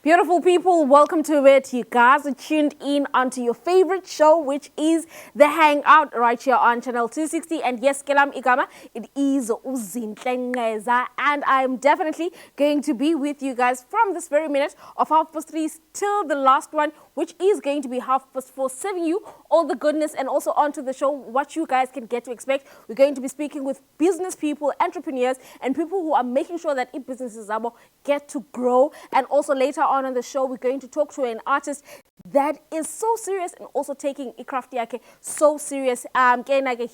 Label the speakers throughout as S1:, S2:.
S1: Beautiful people, welcome to it. You guys are tuned in onto your favorite show, which is The Hangout, right here on channel 260. And yes, Kelam Igama, it is Uzinhle Ngeza, and I'm definitely going to be with you guys from this very minute of 3:30 till the last one, which is going to be 4:30, serving you all the goodness and also onto the show what you guys can get to expect. We're going to be speaking with business people, entrepreneurs, and people who are making sure that businesses get to grow. And also later on the show, we're going to talk to an artist that is so serious and also taking craft yake so serious.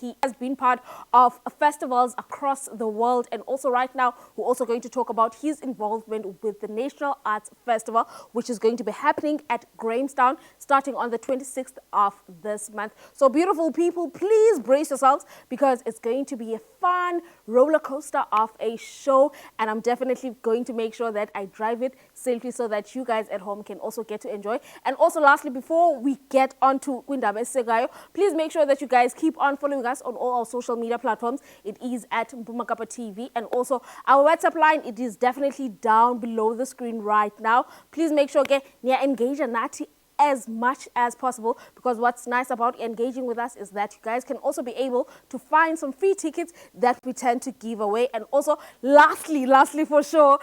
S1: He has been part of festivals across the world, and also right now we're also going to talk about his involvement with the National Arts Festival, which is going to be happening at Grahamstown starting on the 26th of this month. So beautiful people, please brace yourselves because it's going to be a fun roller coaster of a show, and I'm definitely going to make sure that I drive it safely so that you guys at home can also get to enjoy. And also lastly, before we get on to Kwindaba Segayo, please make sure that you guys keep on following us on all our social media platforms. It is at Mpumakapa TV, and also our WhatsApp line, it is definitely down below the screen right now. Please make sure you engage Nati as much as possible, because what's nice about engaging with us is that you guys can also be able to find some free tickets that we tend to give away. And also lastly for sure,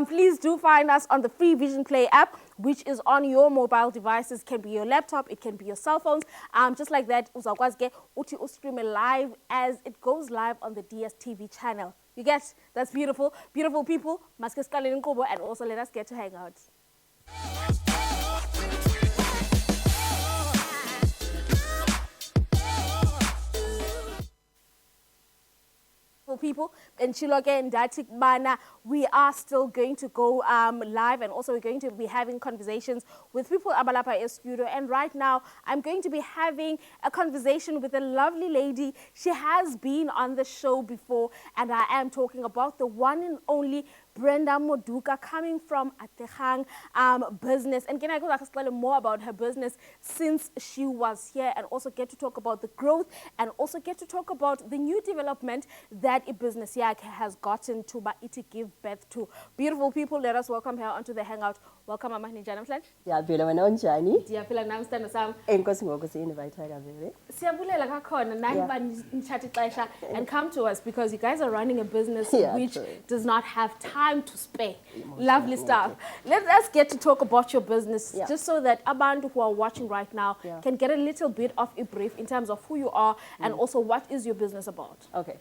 S1: please do find us on the free Vision Play app, which is on your mobile devices. Can be your laptop, it can be your cell phones, just like that. Uti stream live as it goes live on the DSTV channel. You get? That's beautiful. Beautiful people, and also let us get to hang out. People and Chiloke and Datik Bana, we are still going to go live, and also we're going to be having conversations with people Abalapa studio. And right now I'm going to be having a conversation with a lovely lady. She has been on the show before, and I am talking about the one and only Brenda Moduka, coming from Atehang business. And can I go explain more about her business since she was here, and also get to talk about the growth, and also get to talk about the new development that a business has gotten to give birth to. Beautiful people, let us welcome her onto the Hangout. Welcome, Mama Nijana Mflan.
S2: Ndiyaphila wena unjani?
S1: Ndiyaphila nami sithando sami.
S2: Enkosi ngokusi-invite kabili.
S1: Siyabulela kakhona nani banithatha ixesha and come to us, because you guys are running a business which does not have time to spare. Lovely stuff. Let us get to talk about your business, just so that abantu who are watching right now can get a little bit of a brief in terms of who you are and also what is your business about.
S2: Okay.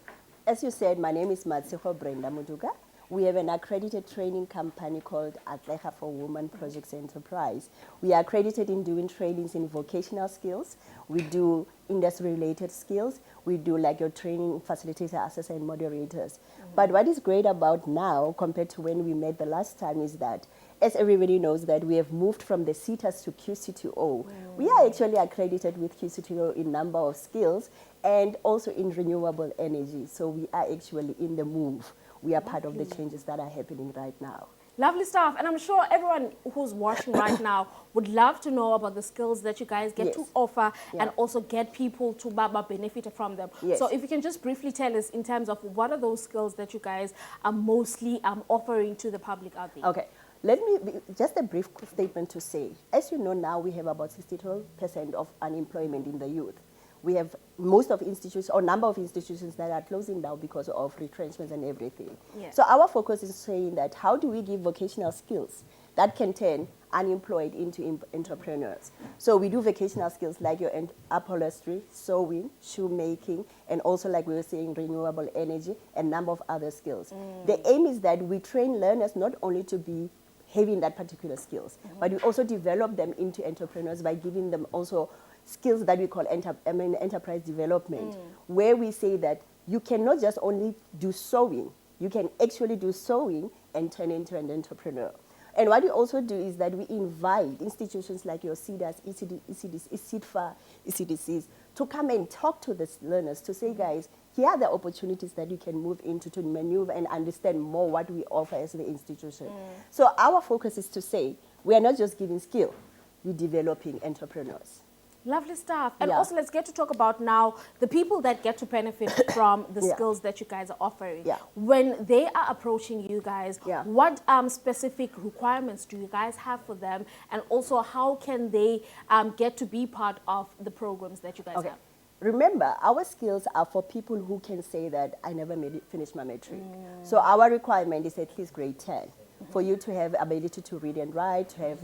S2: As you said, my name is Matsiho Brenda Moduka. We have an accredited training company called Atleha for Women Projects Enterprise. We are accredited in doing trainings in vocational skills. We do industry-related skills. We do like your training facilitator, assessor, and moderators. But what is great about now compared to when we met the last time is that, as everybody knows, that we have moved from the CETAs to QC2O. We are actually accredited with QC2O in number of skills and also in renewable energy. So we are actually in the move. We are part of the changes that are happening right now.
S1: Lovely stuff. And I'm sure everyone who's watching right now would love to know about the skills that you guys get to offer and also get people to benefit from them. So if you can just briefly tell us in terms of what are those skills that you guys are mostly offering to the public out there.
S2: Okay. Let me, just a brief statement to say, as you know now, we have about 62% of unemployment in the youth. We have most of institutions, or number of institutions that are closing down because of retrenchments and everything. So our focus is saying that how do we give vocational skills that can turn unemployed into entrepreneurs. So we do vocational skills like your upholstery, sewing, shoemaking, and also, like we were saying, renewable energy, and number of other skills. The aim is that we train learners not only to be having that particular skills, but we also develop them into entrepreneurs by giving them also skills that we call enterprise development, where we say that you cannot just only do sewing, you can actually do sewing and turn into an entrepreneur. And what we also do is that we invite institutions like your CEDAS, ECDFA, ECDCs to come and talk to the learners to say, guys, here are the opportunities that you can move into to maneuver and understand more what we offer as the institution. So our focus is to say, we are not just giving skill, we're developing entrepreneurs.
S1: Lovely stuff. And
S2: Yeah.
S1: also, let's get to talk about now the people that get to benefit from the
S2: Yeah.
S1: skills that you guys are offering.
S2: Yeah.
S1: When they are approaching you guys,
S2: Yeah.
S1: what specific requirements do you guys have for them? And also, how can they get to be part of the programs that you guys
S2: Okay.
S1: have?
S2: Remember, our skills are for people who can say that I never finished my matric. So our requirement is at least grade 10. For you to have ability to read and write, to have,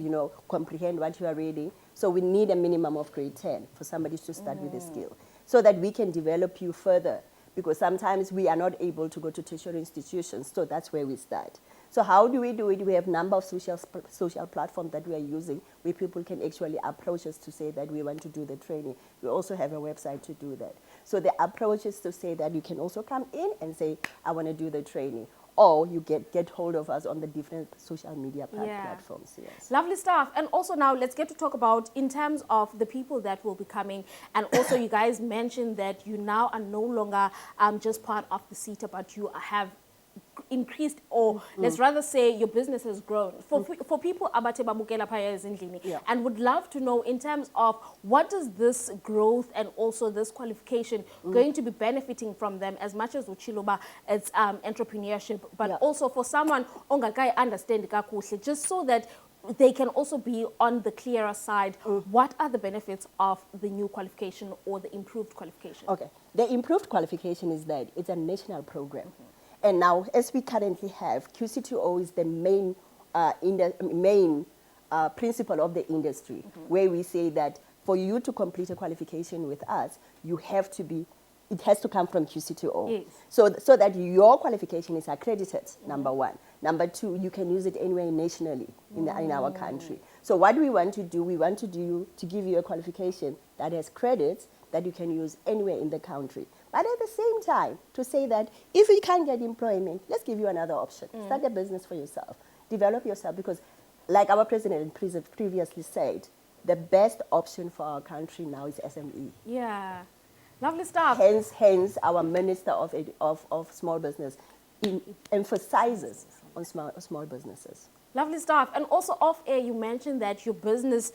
S2: comprehend what you are reading. So we need a minimum of grade 10 for somebody to start with a skill so that we can develop you further, because sometimes we are not able to go to tertiary institutions. So that's where we start. So how do we do it? We have a number of social platforms that we are using where people can actually approach us to say that we want to do the training. We also have a website to do that. So the approach is to say that you can also come in and say, I want to do the training. Or you get hold of us on the different social media platforms. Yes.
S1: Lovely stuff. And also now let's get to talk about in terms of the people that will be coming. And also you guys mentioned that you now are no longer just part of the CETA, but you have increased, or let's rather say your business has grown. For people abate bamukela phaya ezindlini and would love to know in terms of what does this growth and also this qualification going to be benefiting from them, as much as uchiloba it's entrepreneurship, but also for someone ongakai understand kakuhle, just so that they can also be on the clearer side. What are the benefits of the new qualification or the improved qualification?
S2: Okay. The improved qualification is that it's a national program. And now, as we currently have, QC2O is the main, principle of the industry, where we say that for you to complete a qualification with us, you have to be, it has to come from QC2O.
S1: Yes.
S2: So that your qualification is accredited, number one. Number two, you can use it anywhere nationally in our country. So what we want to do, to give you a qualification that has credits that you can use anywhere in the country. But at the same time, to say that if you can't get employment, let's give you another option. Start a business for yourself. Develop yourself, because like our president previously said, the best option for our country now is SME.
S1: Yeah. Lovely stuff.
S2: Hence our Minister of Small Business emphasizes on small businesses.
S1: Lovely stuff. And also off air, you mentioned that your business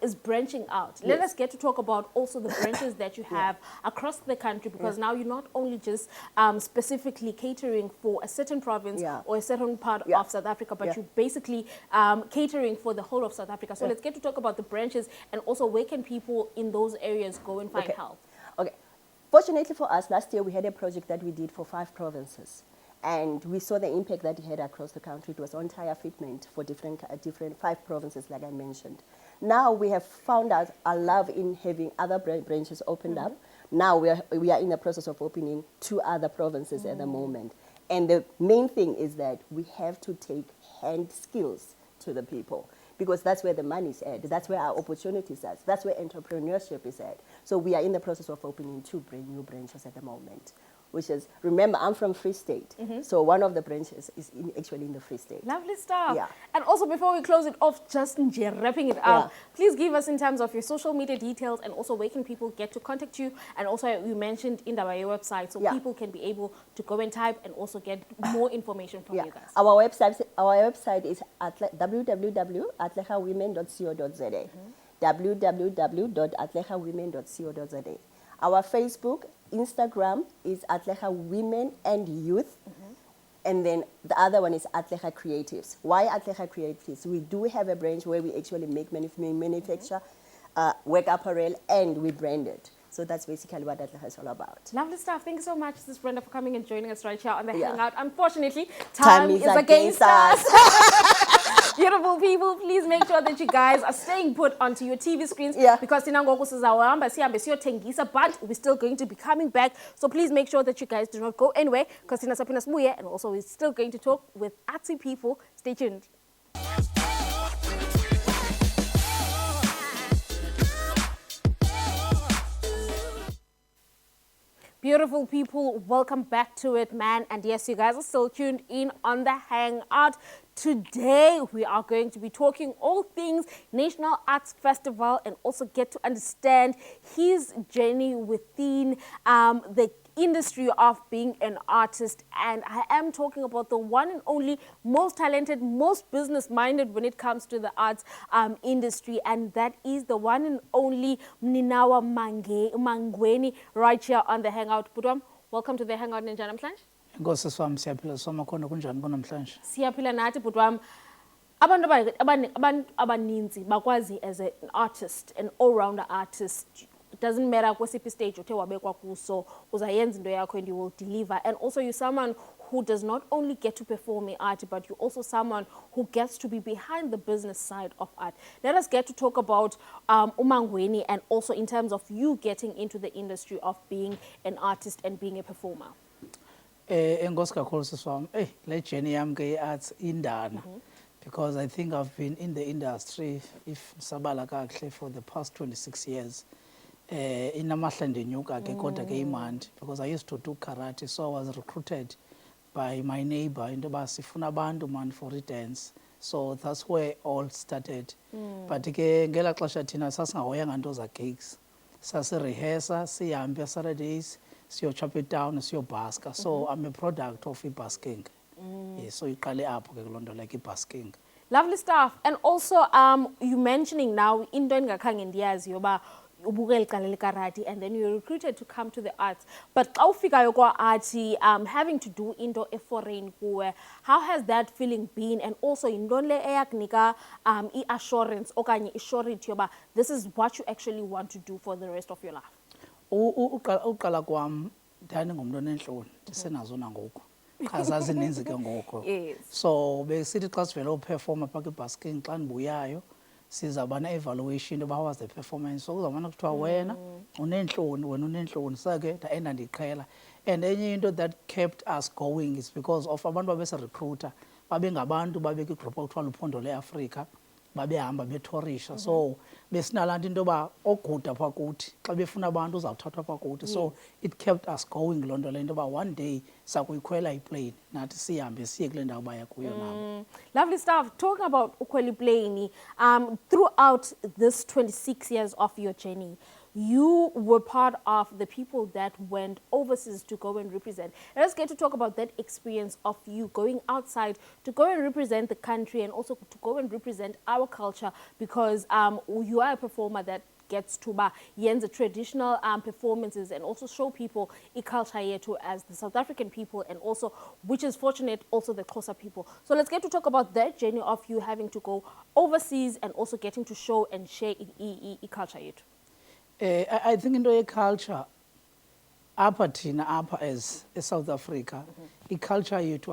S1: is branching out. Let us get to talk about also the branches that you have across the country, because now you're not only just specifically catering for a certain province or a certain part of South Africa, but you're basically catering for the whole of South Africa. So let's get to talk about the branches and also where can people in those areas go and find help.
S2: Okay. Fortunately for us, last year we had a project that we did for 5 provinces. And we saw the impact that it had across the country. It was on-tire fitment for different 5 provinces, like I mentioned. Now we have found out a love in having other branches opened up. Now we are in the process of opening 2 other provinces at the moment. And the main thing is that we have to take hand skills to the people, because that's where the money is at. That's where our opportunities are. That's where entrepreneurship is at. So we are in the process of opening 2 new branches at the moment. Which is, remember, I'm from Free State. So one of the branches is actually in the Free State.
S1: Lovely stuff.
S2: Yeah.
S1: And also, before we close it off, just wrapping it up, please give us in terms of your social media details and also where can people get to contact you. And also, you mentioned in our website, so people can be able to go and type and also get more information from you guys.
S2: Our website is at www.atlehawomen.co.za. www.atlehawomen.co.za. Our Facebook, Instagram is Atleha Women and Youth. And then the other one is Atleha Creatives. Why Atleha Creatives? We do have a branch where we actually make manufacture work apparel, and we brand it. So that's basically what Atleha is all about.
S1: Lovely stuff. Thank you so much, Sis Brenda, for coming and joining us right here on the Hangout. Unfortunately, time is against us. Beautiful people, please make sure that you guys are staying put onto your TV screens because but we're still going to be coming back. So please make sure that you guys do not go anywhere, because and also we're still going to talk with artsy people. Stay tuned. Beautiful people, welcome back to it, man. And yes, you guys are still tuned in on the Hangout. Today, we are going to be talking all things National Arts Festival and also get to understand his journey within the industry of being an artist, and I am talking about the one and only most talented, most business-minded when it comes to the arts industry, and that is the one and only Mninawa Mangweni right here on The Hangout. Budwam, welcome to The Hangout Ninja namhlanje.
S3: Inkosi sami siyaphila somakhona kunjani bonamhlanje?
S1: Siyaphila nathi budwam. Abantu abaninzi bakwazi as an artist, an all-rounder artist. It doesn't matter kwesiphi stage uthe wabekwa kuso, uzayenza into yakho and you will deliver. And also you're someone who does not only get to perform in art, but you're also someone who gets to be behind the business side of art. Let us get to talk about uMangweni, and also in terms of you getting into the industry of being an artist and being a performer.
S3: Enkosi kakhulu siswami. Le journey yami ke arts indana. Because I think I've been in the industry, if sabala kahle, for the past 26 years. Inamahla ndenyuka ke kodwa ke imandi, because I used to do karate, so I was recruited by my neighbor into ba sifuna abantu man for dance. So that's where all started. But ke ngela xesha thina sasingahoyanga nto za gigs. Sasirehesa, sihambe Saturdays, siyo chop it down, siyo baska. So I'm a product of basking. Yeah, so iqale apho ke kuloo nto like basking.
S1: Lovely stuff. And also you mentioning now into engakhange ndiyazi yoba ubukele iqale karate, and then you're recruited to come to the arts. But xa ufikayo kwa-arti, having to do into e-foreign kuwe, how has that feeling been? And also yintoni le eyakunika i-assurance okanye i-surety yoba this is what you actually want to do for the rest of your life?
S3: Uqala kwam ndandingumntu onentloni, ndisenazo nangoku. Zininzi ke ngoko.
S1: Yes.
S3: So besithi xa sivele uperforma phaa kwibasking xa ndibuyayo sizawuba ne-evaluation about how was the performance. So kuzawumana kuthiwa wena unentloni, so ke ndaenda ndiqhela. And enye into that kept us going is because of abantu babese-recruiter babengabantu babeka igroup okuthiwa luphondo le-Afrika, babehamba betourisha. So besinalaa nto into yoba oguda phaa kuthi xa befuna abantu uzawuthathwa phaa kuthi. So it kept us going loo nto le into yoba one day sakuyikhwela iplane nathi sihambe siye kule ndawo baya kuyo nabo.
S1: Lovely stuff. Talking about ukhwela iplane, throughout this 26 years of your journey, you were part of the people that went overseas to go and represent. Let's get to talk about that experience of you going outside to go and represent the country, and also to go and represent our culture, because you are a performer that gets to yenza traditional performances and also show people culture yetu as the South African people, and also, which is fortunate, also the Xhosa people. So let's get to talk about that journey of you having to go overseas and also getting to show and share culture yetu.
S3: I think into ye-culture apha thina apha as South Africa, i-culture yethu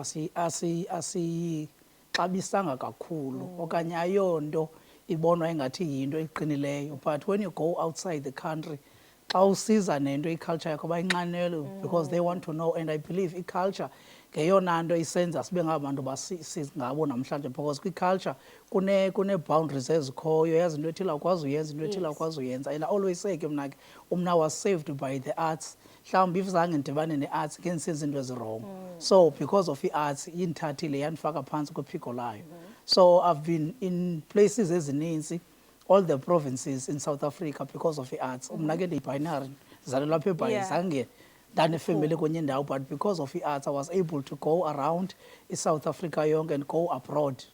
S3: asiyixabisanga kakhulu okanye ayonto ibonwa ingathi yinto eqinileyo. But when you go outside the country, xa usiza nento i-culture yakho bayinqanele, because they want to know. And I believe i-culture ngeyona nto isenza sibe ngabantu basingabo namhlanje, because kwi-culture kune-boundaries ezikhoyo, yazi into ethile awukwazi uyenza, into ethile awukwazi uyenza. And I always say ke mna ke umna was saved by the arts. Mhlawumbi if zange ndibane ne-arts ke ndisenza into ezirong. So because of i-arts yindithathile yandifaka phantsi kwephiko layo. So I've been in places ezininzi, all the provinces in South Africa, because of the arts. Mna ke ndi-binary, ndizalelwa apha eBhayi, zange ndanefemeli kwenye indawo, but because of the arts I was able to go around South Africa yonke and go abroad.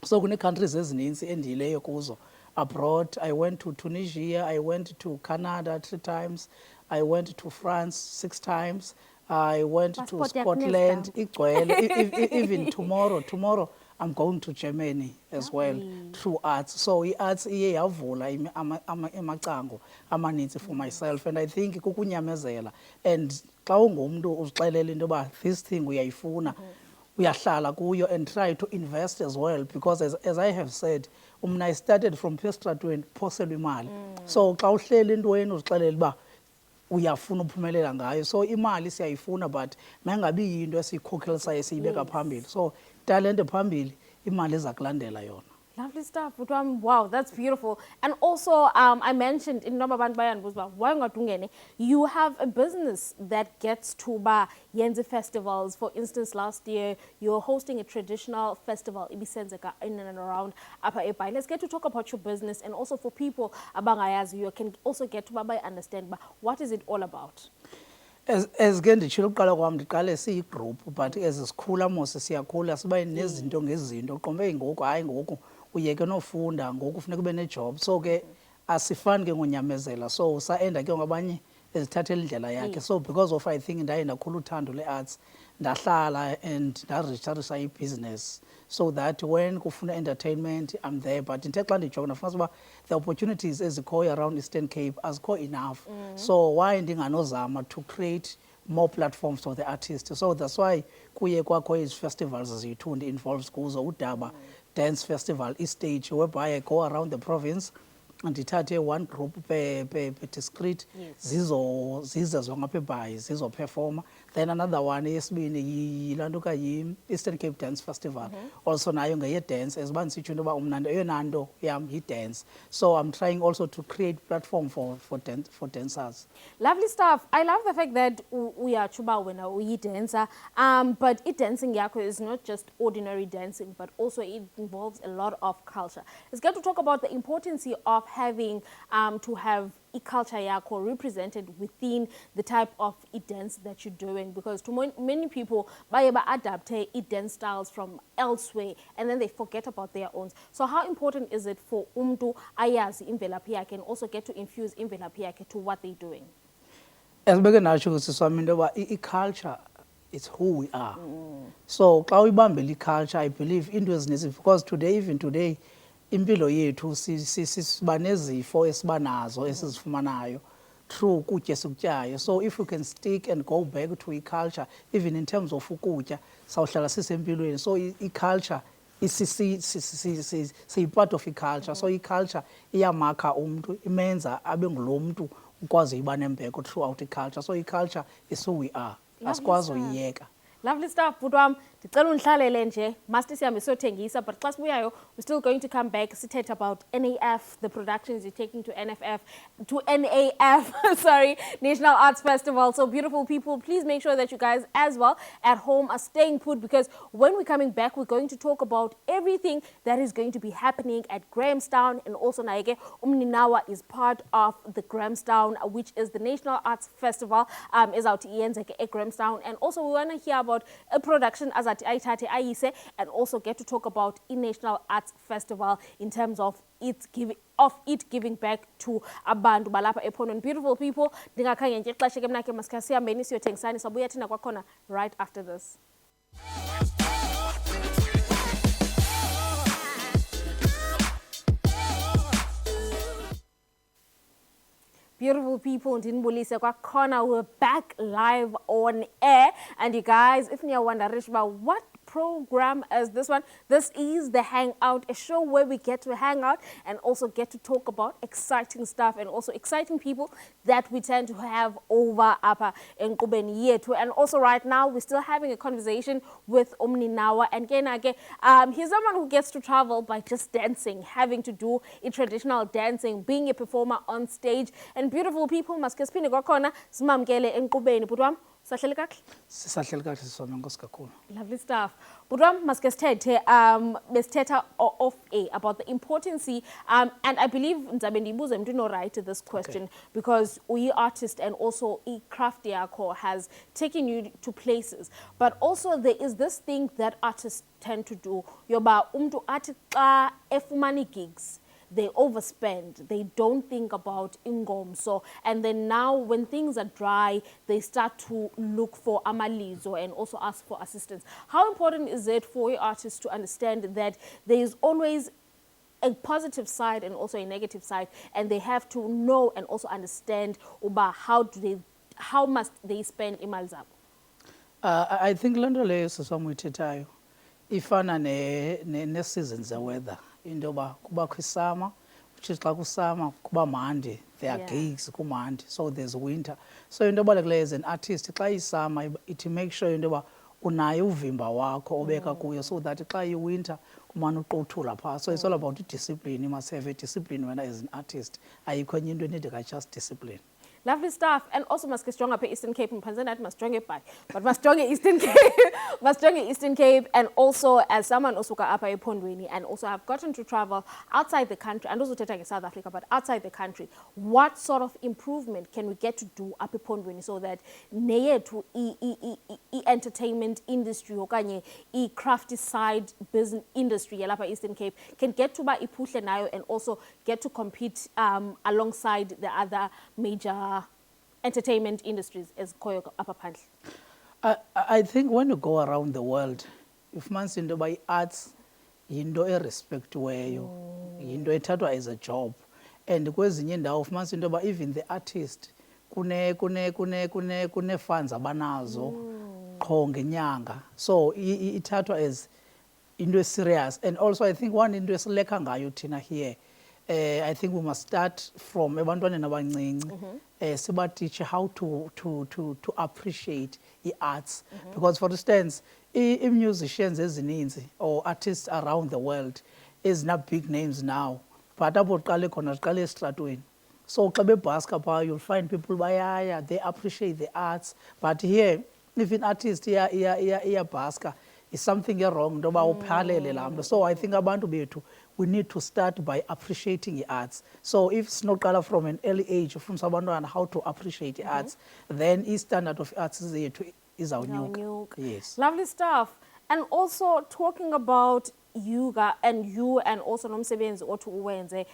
S3: So kune-countries ezininzi endiyileyo kuzo abroad. I went to Tunisia, I went to Canada 3 times, I went to France 6 times, I went to Scotland, even tomorrow I'm going to Germany as well through arts. So arts iye yavula amacango amaninzi for myself, and I think kukunyamezela. And xa ungumntu uzixelela into yoba this thing uyayifuna, uyahlala kuyo and try to invest as well, because as I have said, I started from estratweni phoselwa imali. So xa uhleli entweni uzixelela uba uyafuna uphumelela ngayo, so imali siyayifuna, but mangabi yinto esiyikhokelisayo siyibeka phambili. So talent phambili, imali iza kulandela yona.
S1: Lovely stuff. Wow, that's beautiful. And also, I mentioned in you have a business that gets to Yenze festivals. For instance, last year you were hosting a traditional festival in and around Upper Epai. Let's get to talk about your business, and also for people abangayazi, you can also get to understand what is it all about.
S3: As ke nditshilo ukuqala kwam ndiqale siyigroup but as sikhula mos siyakhula siba nezinto ngezinto uqombe ngoku hayi ngoku uyeke nofunda ngoku funeka ube nejob so ke asifani ke ngonyamezela so saenda ke ngabanye ezithathela indlela yakhe so because of I think ndaye ndakhula uthando le-arts ndahlala and ndaregisterisa ibhizinesi so that when kufuna entertainment I'm there but ndithe xa ndijonga ndafuna uba the opportunities ezikhoyo around Eastern Cape azikho enough so why ndinganozama to create more platforms for the artists so that's why kuye kwakho ezi festivals zethu ndi-involves kuzo udaba dance festival istage whereby I go around the province ndithathe one group per discrete zize zongapha eBhayi zizoperforma then another one yesibini yilanto ka yi-Eastern Cape Dance Festival also nayo ngeye-dance as uba ndisitsho into yoba umnandi eyona nto yam yi-dance so I'm trying also to create platform for dancers.
S1: Lovely stuff. I love the fact that uyachuba wena uyi-dancer but i-dancing yakho is not just ordinary dancing but also it involves a lot of culture. Let's get to talk about the importance of having to have culture yakho represented within the type of dance that you're doing because to many people baye adapt dance styles from elsewhere and then they forget about their own. So how important is it for umntu ayazi imvelaphi yakhe and also get to infuse imvelaphi yakhe to what they're doing?
S3: As beke natsho kusiswami into yoba i-culture it's who we are so xa uyibambela i-culture I believe into ezininzi because today even today impilo yethu siba nezifo esiba nazo esizifumanayo through ukutya esikutyayo so if we can stick and go back to i-culture even in terms of ukutya sawuhlala sisempilweni so i-culture siyi-part of i-culture so i-culture iyamakha umntu imenza abe ngulo mntu ukwazi uyiba nembeko throughout i-culture so i-culture is who we are asikwazi uyiyeka.
S1: Lovely stuff, Budwam. Ndicela undihlalele nje, masti sihambe siyothengisa, but xa sibuyayo, we're still going to come back, sithethe about NAF, the productions you're taking to NAF, sorry, National Arts Festival. So beautiful people, please make sure that you guys as well at home are staying put because when we're coming back, we're going to talk about everything that is going to be happening at Grahamstown and also Naike Umninawa is part of the Grahamstown, which is the National Arts Festival, is out at Grahamstown. And also we want to hear about a production as at Aitate Aise and also get to talk about National Arts Festival in terms of it giving back to abantu balapha ePhondo. Beautiful people, ndingakhange nje ixesha ke mna ke masikasihambeni siyothengisana sabuya thina kwakhona right after this. Beautiful people, we're back live on air. And you guys, if you're wondering about what program is this one, this is the Hangout, a show where we get to hang out and also get to talk about exciting stuff and also exciting people that we tend to have over Upper in Kubeni yetu. And also right now, we're still having a conversation with Umninawa. And he's someone who gets to travel by just dancing, having to do a traditional dancing, being a performer on stage. And beautiful people, maskespini kwakona, simamkele in Kubeni. Budwam, sahleli kahle?
S3: Sisahleli kahle siswami enkosi kakhulu.
S1: Lovely stuff. Budwam, maskesithethe besithetha off air about the importance and I believe nzabe ndibuze mntu no right to this question because uyi artist and also craft yakho has taken you to places but also there is this thing that artists tend to do yoba umntu athi xa efumana gigs they overspend, they don't think about ingomso, and then now when things are dry, they start to look for amalizo and also ask for assistance. How important is it for your artists to understand that there is always a positive side and also a negative side, and they have to know and also understand about how must they spend imali zabo?
S3: I think loo nto leyo siswam uyithethayo ifana ne-seasons ze-weather into yoba kubakho isama which is xa kusama kuba mandi there are gigs kumandi so there's winter so into ebalulekileyo as an artist xa isama ithi make sure into yoba unaye uvimba wakho obeka kuyo so that xa iwinter kumane uqothula phaa so it's all about discipline. You must have a discipline when as an artist ayikho enye into enide ka just discipline.
S1: Lovely stuff. And also must strong up Eastern Cape and Panzanat must strong it by. But must strong Eastern Cape. Must strong Eastern Cape. And also as someone also got up a pondweni and also have gotten to travel outside the country and also to South Africa, but outside the country, what sort of improvement can we get to do up a pondweni so that neye to entertainment industry okanye crafty side business industry yalapha Eastern Cape can get to ba ipushe nayo and also get to compete alongside the other major entertainment industries as koyo upper phandle?
S3: I think when you go around the world, if man into by arts, yinto erespectweyo, yinto ethathwa as a job, and kwezinye indawo ufumanisa into yoba even the artist kune funds abanazo qho ngenyanga, so ithathwa as into serious. And also I think one into esilekha ngayo thina here, I think we must start from ebantwaneni abancinci, sibateach how to appreciate the arts, because for instance musicians ezininzi or artists around the world not big names now, but apho qale khona siqale esitratweni. So xa bebhaska phaa you'll find people bayaya, they appreciate the arts, but here if an artist iyabhaska is something wrong ntoba uphalele laa mntu. So I think abantu bethu we need to start by appreciating the arts. So if sinoqala from an early age ufundisa abantwana how to appreciate the arts, then i-standard of arts zethu izawunyuka. Yes.
S1: Lovely stuff. And also talking about you and also nomsebenzi othi uwenze,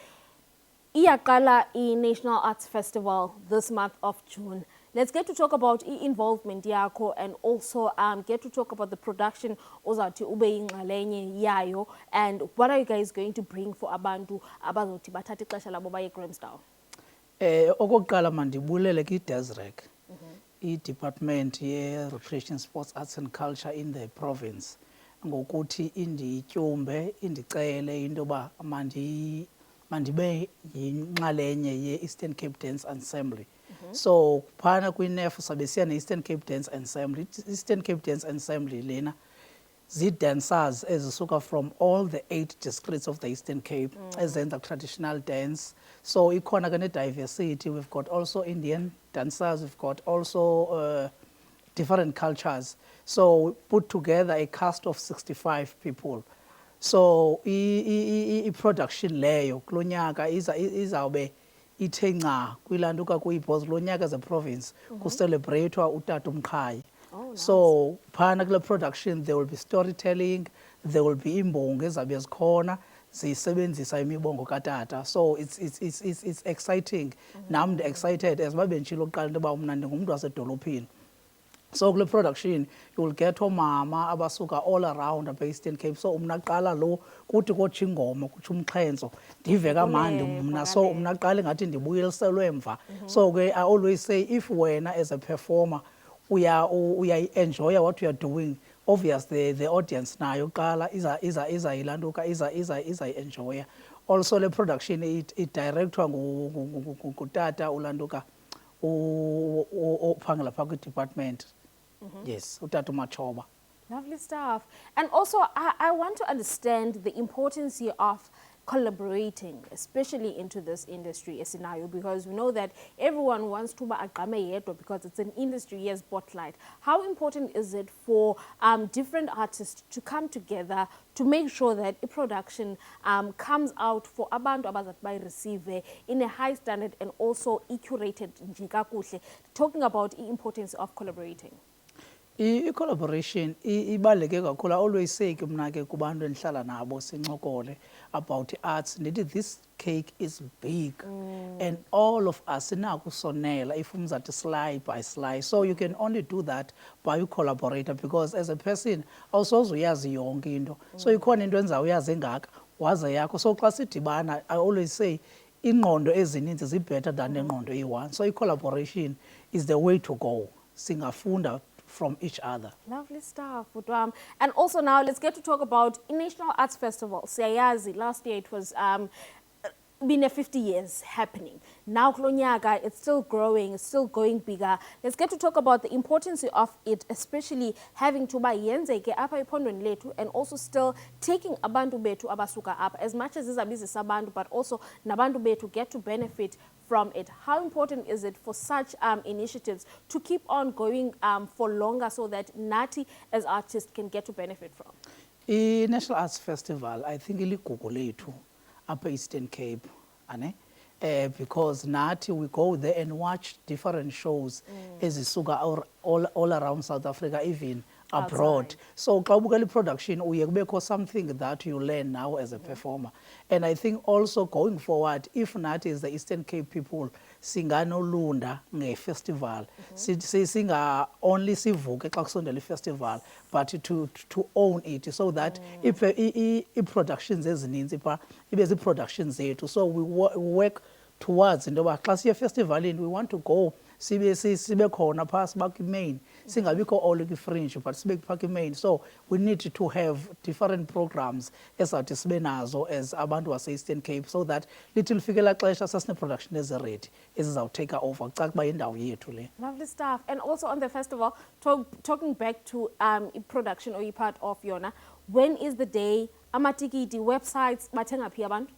S1: iyaqala i-National Arts Festival this month of June. Let's get to talk about involvement yakho and also get to talk about the production ozathi ube yingxalenye yayo, and what are you guys going to bring for abantu abazothi bathathe ixesha labo baye eGrahamstown?
S3: Okokuqala mandibulele ki-DESREC, i-Department ye-Recreation, Sports, Arts and Culture in the province, ngokuthi indityumbe indicele into yoba mandibe yinxalenye ye-Eastern Cape Dance Ensemble. So phana kwi-NEF sabe siya ne-Eastern Cape Dance Ensemble. Eastern Cape Dance Ensemble lena zii-dancers ezisuka from all the 8 districts of the Eastern Cape ezenza traditional dance. So ikhona ke ne-diversity. We've got also Indian dancers, we've got also different cultures. So put together a cast of 65 people. So i-production leyo kulo nyaka izawube ithe nca kwilantuka kuyibhozi lo nyaka as a province kucelebratewa utata uMqhayi. So phana kule production there will be storytelling, there will be imbongo ezabe zikhona zisebenzisa imibongo katata. So it's exciting. Nam excited as babe nditshilo kuqala into yoba mna ndingumntu wasedolophini. So kule production you will get omama abasuka all around apha Eastern Cape. So umna qala lo kuthi kotsho ingoma kutsho umxhenso ndive kamandi mna, so umna qala ngathi ndibuyeliselwe emva. So ke I always say if wena as a performer uya enjoy what you are doing, obviously the audience nayo qala iza ilantuka iza enjoy. Also le production it directwa ngutata ulantuka ophangela phaa kwi-department. Yes, utata uMatshoba.
S1: Lovely stuff. And also I want to understand the importance here of collaborating, especially into this industry scenario, because we know that everyone wants to ba agqame yedwa because it's an industry as spotlight. How important is it for different artists to come together to make sure that a production comes out for abantu abazathi bayirecive in a high standard and also curated nje kakuhle, talking about the importance of collaborating?
S3: I-collaboration ibaluleke kakhulu. I always say ke mna ke kubantu endihlala nabo sincokole about arts ndithi this cake is big and all of us sinako usonela if umzathi slice by slice. So you can only do that by you collaborator, because as a person awusoze uyazi yonke into. So ikhona into endizawuyazi engaka waze yakho. So xa sidibana I always say ingqondo ezininzi zi-better than ingqondo eyi-one. So i-collaboration is the way to go. Singafunda from each other.
S1: Lovely stuff. And also now let's get to talk about National Arts Festival. Siyayazi, last year it was been 50 years happening. Now kulo nyaka it's still growing, it's still going bigger. Let's get to talk about the importance of it, especially having to buy yenzeke apha ephondweni lethu and also still taking abantu bethu abasuka up, as much as izabizi sabantu, but also nabantu bethu get to benefit from it. How important is it for such initiatives to keep on going for longer so that Nati as artists can get to benefit from?
S3: I-National Arts Festival, I think iligugu lethu apha Eastern Cape, ane? Because nathi we go there and watch different shows ezisuka all around South Africa, even abroad.
S1: Outside.
S3: So xa ubukela i-production uye kubekho something that you learn now as a performer. And I think also going forward, if nathi as the Eastern Cape people singanolunda nge-festival, singa only sivuke xa kusondela i-festival, but to own it so that i-productions ezininzi pha ibe zii-productions zethu. So we work towards into yoba xa siye festivalini we want to go sibe khona phaa sibakho i-main, singabikho all kwi-fringe but sibe phaa kwi-main. So we need to have different programs ezawuthi sibe nazo as abantu base-Eastern Cape so that lithi lifike elaa xesha sasine-production eziredi ezizawutake over kucaca uba yindawo yethu le.
S1: Lovely stuff. And also on the festival, talking back to production or part of Yona, when is the day? Amatikiti, websites, bathenga phi abantu?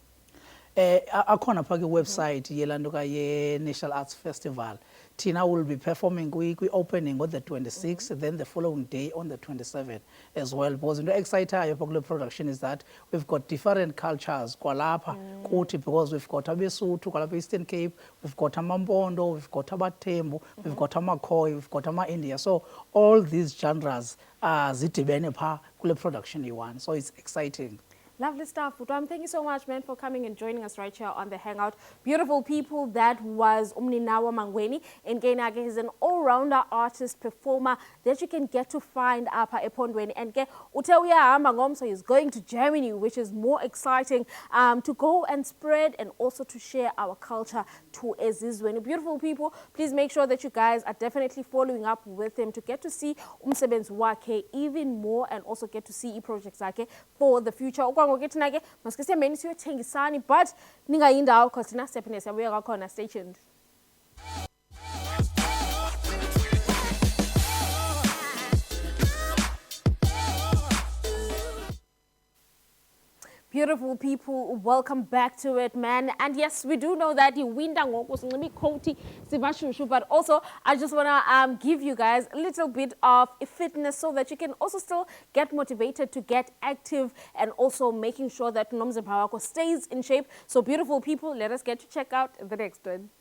S3: Akhona phaa kwi-website yelaa nto ye-National Arts Festival. Tina will be performing opening on the 26th, then the following day on the 27th as well. Because into exciting about the production is that we've got different cultures kwalapha kuthi, because we've got abeSuthu kwalapha Eastern Cape, we've got amaMpondo, we've got abaThembu, we've got amaKhoi, we've got ama-India. So all these genres zidibene phaa kule production you so it's exciting.
S1: Lovely stuff. Utwam, thank you so much, man, for coming and joining us right here on the Hangout. Beautiful people. That was Umninawa Mangweni. And Gainage is an all-rounder artist, performer that you can get to find up at Epondweni. And Utewia Mangom, so he's going to Germany, which is more exciting to go and spread and also to share our culture to Ezizweni. Beautiful people, please make sure that you guys are definitely following up with him to get to see umsebenzi wakhe even more and also get to see projects zakhe for the future. Ngokuthi nake maske siyameni siyothengisani but ningayindawo because thina siyaphinde siyabuya kwakhona. Stay tuned. Beautiful people, welcome back to it, man. And yes, we do know that you win but also I just want to give you guys a little bit of fitness so that you can also still get motivated to get active and also making sure that Nomzimba wako stays in shape. So beautiful people, let us get to check out the next one.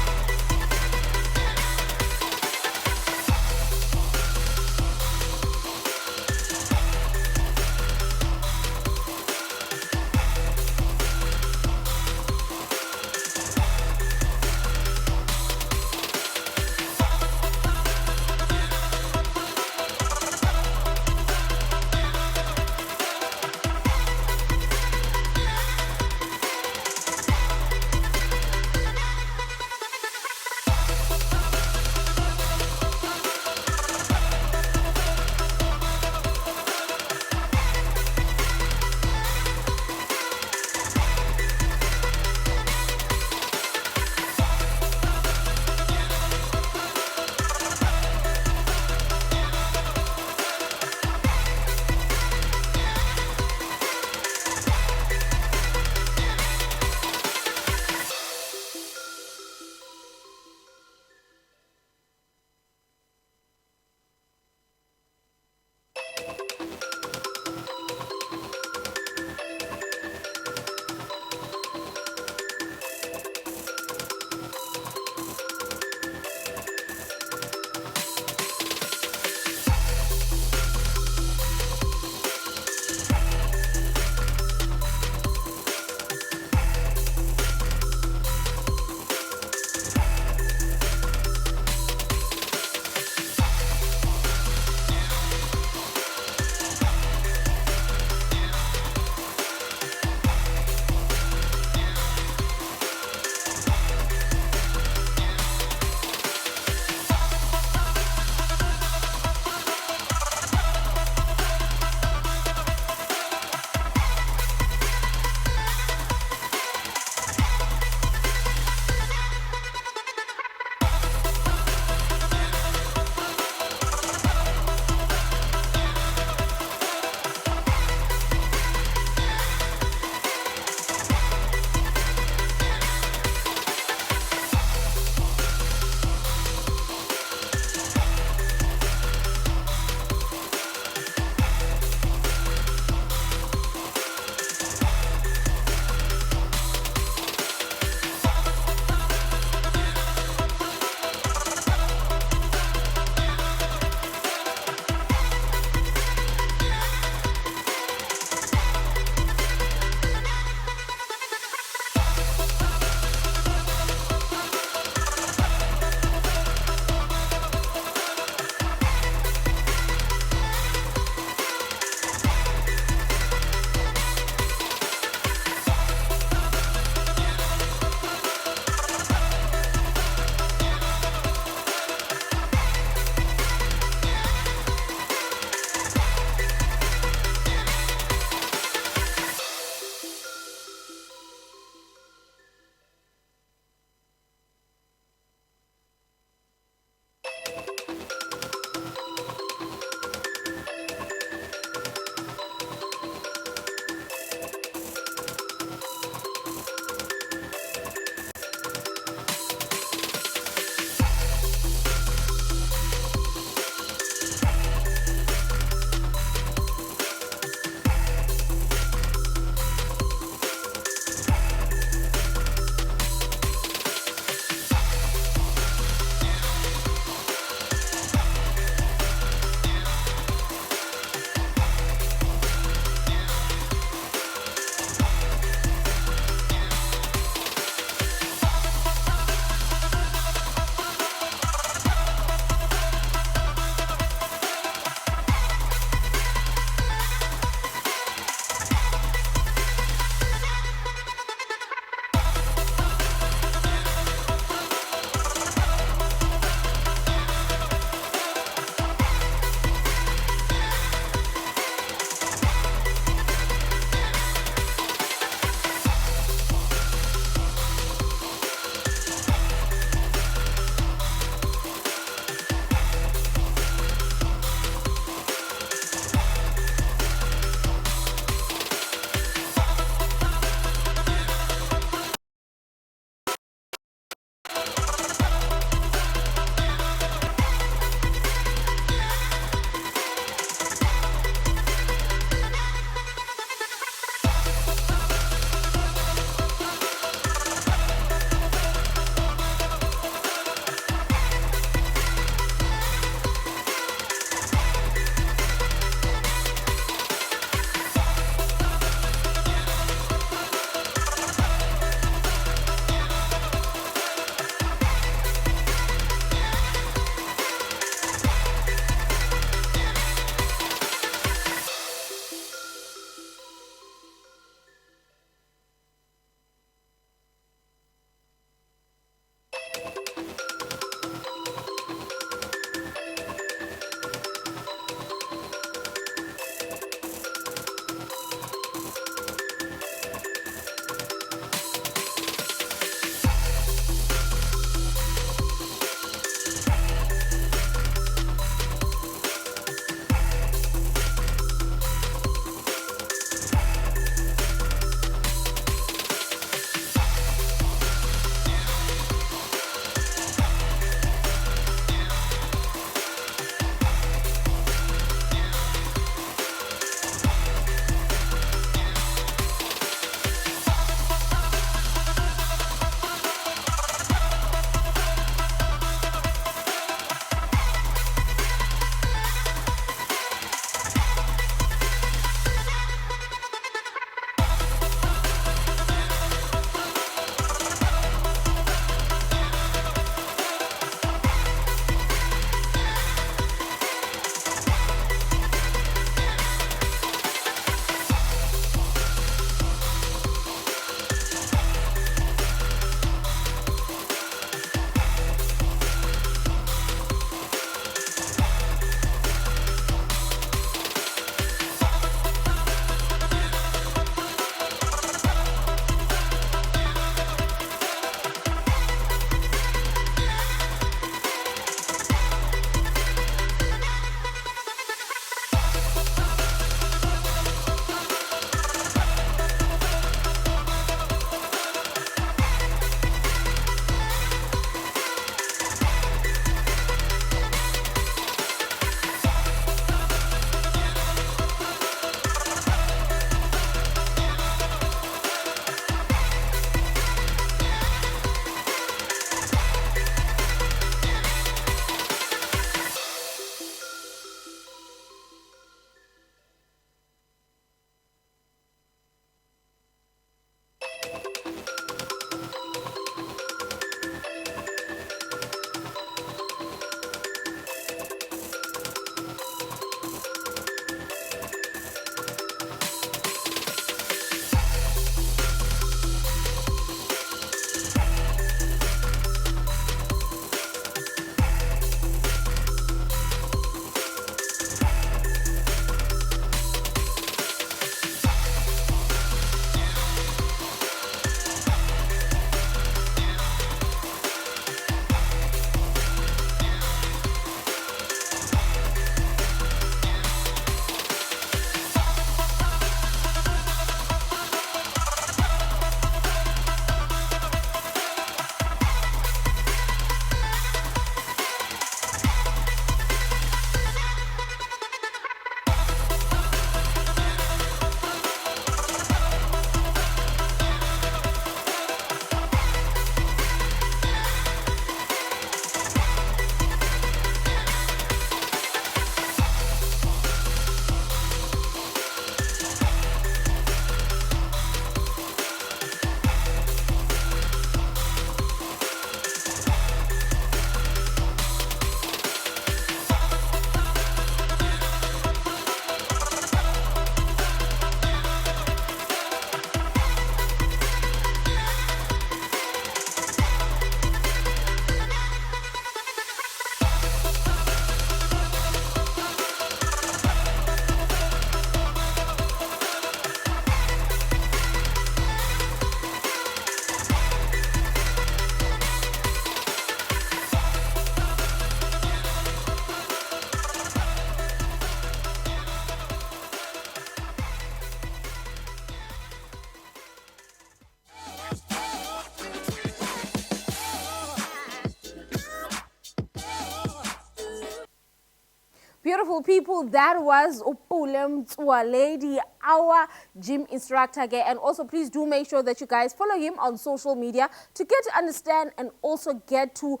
S1: beautiful people, that was Upule Mtwaledi, our gym instructor again. And also please do make sure that you guys follow him on social media to get to understand and also get to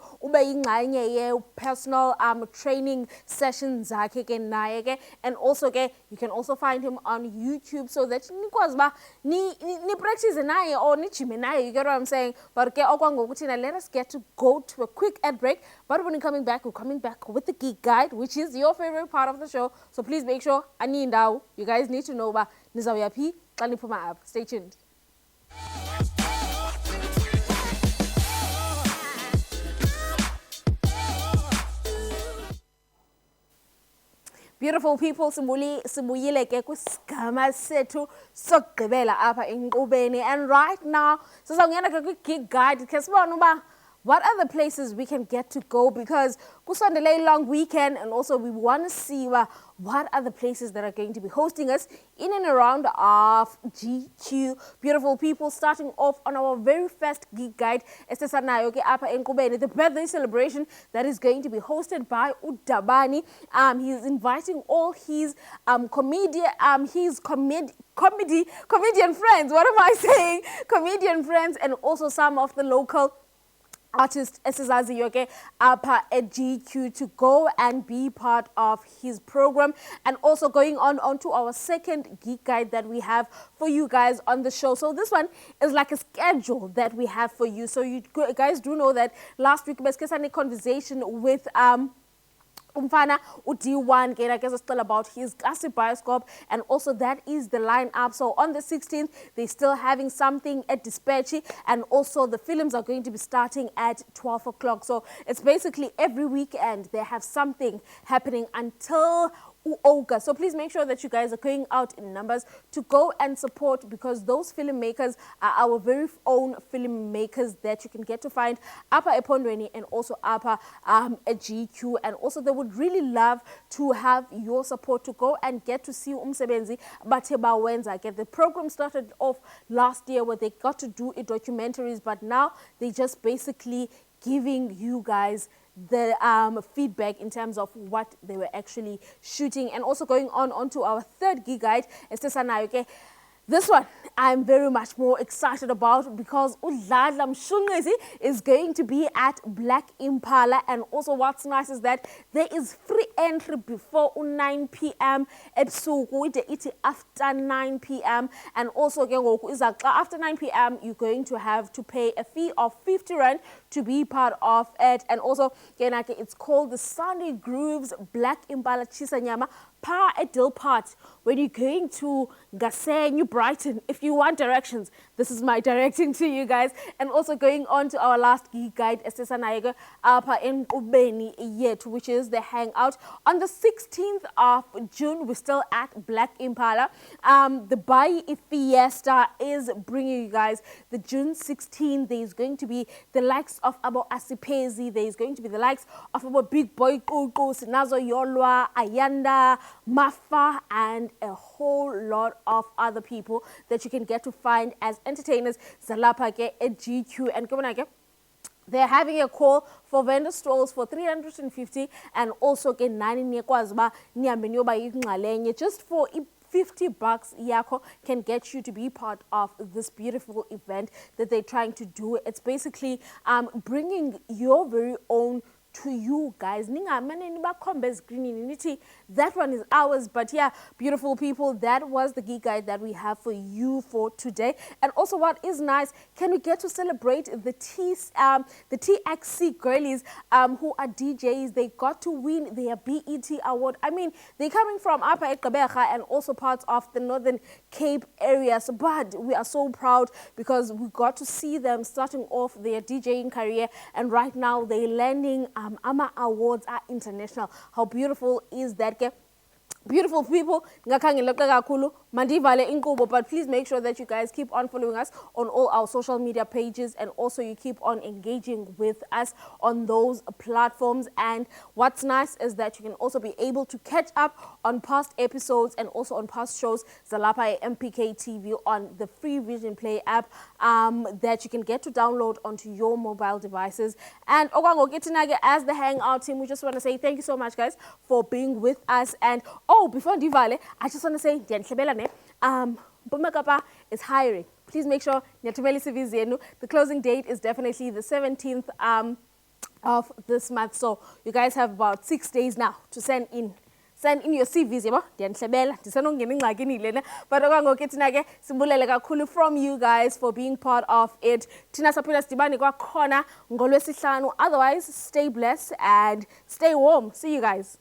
S1: personal training sessions zakhe. And also you can also find him on YouTube so that ni practice naye or ni gym naye, you get what I'm saying. But let us get to go to a quick ad break. But when we're coming back with the Geek Guide, which is your favorite part of the show. So please make sure you guys need to know about Nizawyapi Kanipuma app. Stay tuned. Beautiful people, simuyile ke kwisigama sethu sokugqibela apha enkqubeni. And right now, sisawungena ke kwi-Geek Guide ke sibone uba what are the places we can get to go, because kusondele long weekend, and also we want to see what are the places that are going to be hosting us in and around of GQ. Beautiful people, starting off on our very first Geek Guide, the birthday celebration that is going to be hosted by Udabani. He's inviting all his comedian friends. What am I saying? Comedian friends, and also some of the local artist Esizazi Yoke Apa at GQ to go and be part of his program. And also going on to our second Geek Guide that we have for you guys on the show. So this one is like a schedule that we have for you. So you guys do know that last week we had a conversation with Umfana uD1 ke still about his classic bioscope, and also that is the lineup. So on the 16th they're still having something at Dispatchy, and also the films are going to be starting at 12 o'clock. So it's basically every weekend they have something happening until August. So please make sure that you guys are going out in numbers to go and support, because those filmmakers are our very own filmmakers that you can get to find Apa Epondweni and also Apa at GQ. And also they would really love to have your support to go and get to see Umsebenzi Bateba Wenza. The program started off last year where they got to do documentaries, but now they just basically giving you guys the feedback in terms of what they were actually shooting. And also going on to our third Geek Guide, okay? This one I'm very much more excited about, because Udladla Mshungisi is going to be at Black Impala. And also what's nice is that there is free entry before 9 p.m. after 9 p.m. And also after 9 p.m. you're going to have to pay a fee of 50 rand to be part of it. And also it's called the Sunday Grooves Black Impala Chisanyama Pa at Dilpart. When you're going to Gasenyu Brighton, if you want directions, this is my directing to you guys. And also going on to our last Geek Guide, Apa in Ubeni yet, which is the Hangout. On the 16th of June, we're still at Black Impala. The Bai Fiesta is bringing you guys the June 16th. There's going to be the likes of Abo Asipezi. There's going to be the likes of Abo Big Boy Koko, Nazo Yolwa, Ayanda, Mafa, and a whole lot of other people that you can get to find as entertainers Zalapake at GQ. And they're having a call for vendor stalls for 350, and also just for $50 yako can get you to be part of this beautiful event that they're trying to do. It's basically bringing your very own to you guys. That one is ours. But yeah, beautiful people, that was the Geek Guide that we have for you for today. And also what is nice, can we get to celebrate the TXC girlies who are DJs. They got to win their BET award. I mean, they're coming from Upper Ekabeja and also parts of the Northern Cape areas, but we are so proud because we got to see them starting off their DJing career, and right now they're landing AMA awards are international. How beautiful is that? Beautiful people, ngakhangeleka kakhulu, mandivale inkqubo, but please make sure that you guys keep on following us on all our social media pages, and also you keep on engaging with us on those platforms. And what's nice is that you can also be able to catch up on past episodes and also on past shows Zalapa MPK TV on the free Vision Play app that you can get to download onto your mobile devices. And as the Hangout team, we just want to say thank you so much, guys, for being with us. And oh, before Divale, I just want to say, Bumakapa is hiring. Please make sure the closing date is definitely the 17th of this month. So you guys have about 6 days now to send in your CVs, but from you guys for being part of it. Otherwise, stay blessed and stay warm. See you guys.